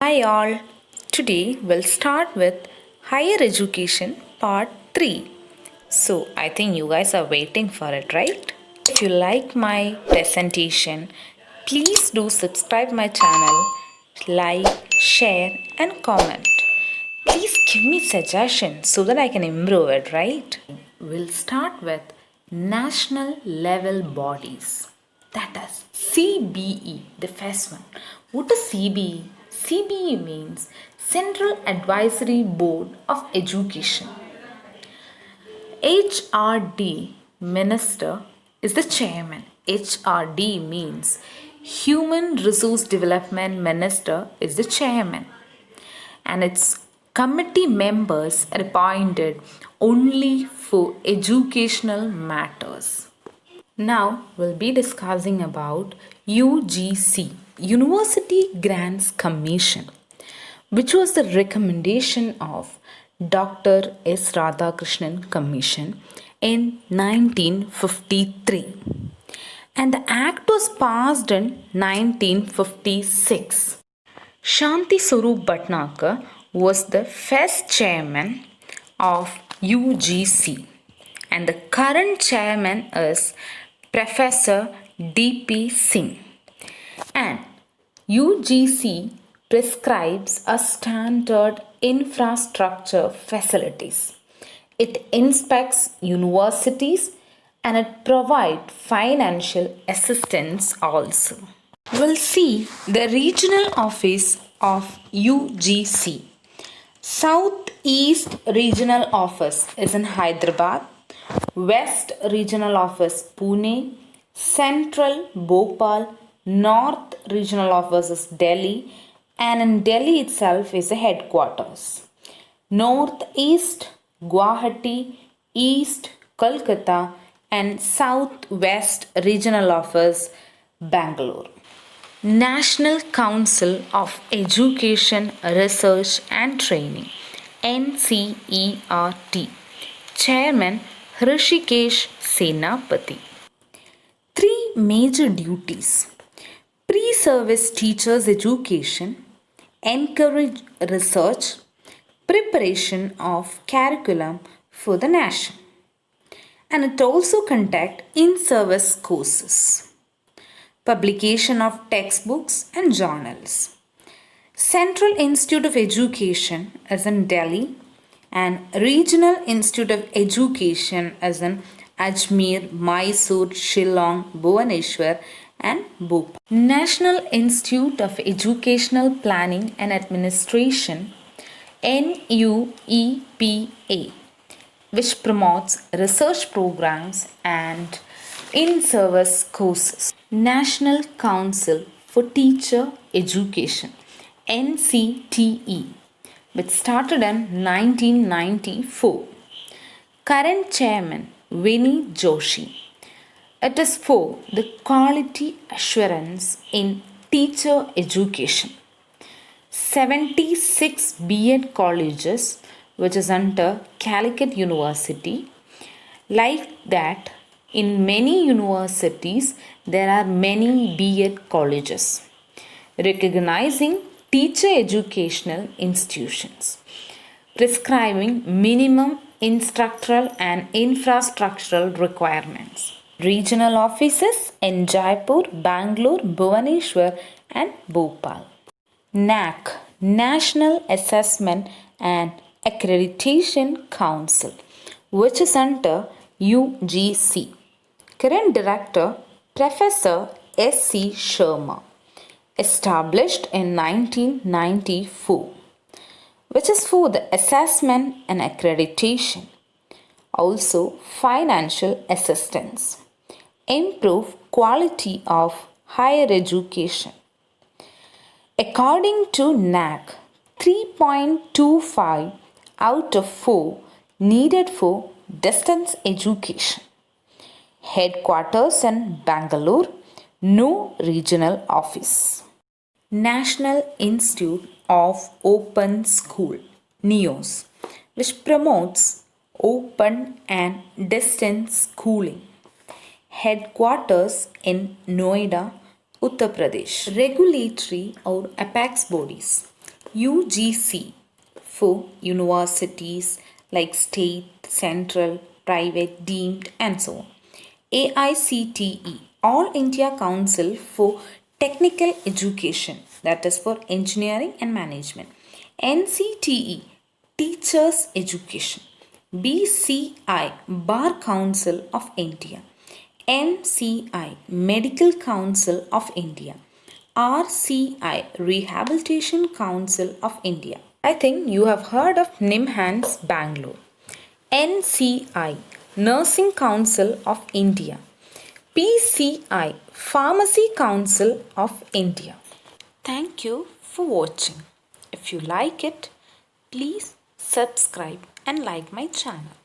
Hi all. Today we'll start with higher education part 3. So I think you guys are waiting for it, right? If you like my presentation, please do subscribe my channel, like, share and comment. Please give me suggestions so that I can improve it, right? We'll start with national level bodies. That is CBE, the first one. What is CBE? CBE means Central Advisory Board of Education. HRD Minister is the chairman. HRD means Human Resource Development Minister is the chairman. And its committee members are appointed only for educational matters. Now we'll be discussing about UGC, University Grants Commission, which was the recommendation of Dr. S. Radhakrishnan Commission in 1953. And the act was passed in 1956. Shanti Swarup Bhatnagar was the first chairman of UGC, and the current chairman is Professor D.P. Singh. And UGC prescribes a standard infrastructure facilities. It inspects universities and it provides financial assistance also. We'll see the regional office of UGC. South East Regional Office is in Hyderabad, West Regional Office Pune, Central Bhopal, North Regional Office is Delhi, and in Delhi itself is the headquarters. Northeast Guwahati, East Kolkata, and Southwest Regional Office Bangalore. National Council of Education, Research and Training NCERT. Chairman Hrishikesh Senapati. Three major duties: pre-service teachers education, encourage research, preparation of curriculum for the nation. And it also conduct in-service courses, publication of textbooks and journals. Central Institute of Education is in Delhi and Regional Institute of Education is in Ajmer, Mysore, Shillong, Bhubaneswar and Bhopal. National Institute of Educational Planning and Administration NUEPA, which promotes research programs and in-service courses. National Council for Teacher Education NCTE, which started in 1994. Current chairman Vinny Joshi. It is for the quality assurance in teacher education. 76 B.Ed colleges, which is under Calicut University. Like that, in many universities, there are many B.Ed colleges. Recognizing teacher educational institutions. Prescribing minimum instructional and infrastructural requirements. Regional offices in Jaipur, Bangalore, Bhubaneswar and Bhopal. NAC, National Assessment and Accreditation Council, which is under UGC. Current Director Professor S.C. Sharma. Established in 1994, which is for the assessment and accreditation. Also financial assistance. Improve quality of higher education. According to NAC, 3.25 out of 4 needed for distance education. Headquarters in Bangalore, no regional office. National Institute of Open School NIOS, which promotes open and distance schooling. Headquarters in Noida, Uttar Pradesh. Regulatory or apex bodies. UGC for universities like state, central, private, deemed, and so on. AICTE, All India Council for Technical Education, that is for engineering and management. NCTE, Teachers Education. BCI, Bar Council of India. MCI, Medical Council of India. RCI, Rehabilitation Council of India. I think you have heard of NIMHANS Bangalore. NCI, Nursing Council of India. PCI, Pharmacy Council of India. Thank you for watching. If you like it, please subscribe and like my channel.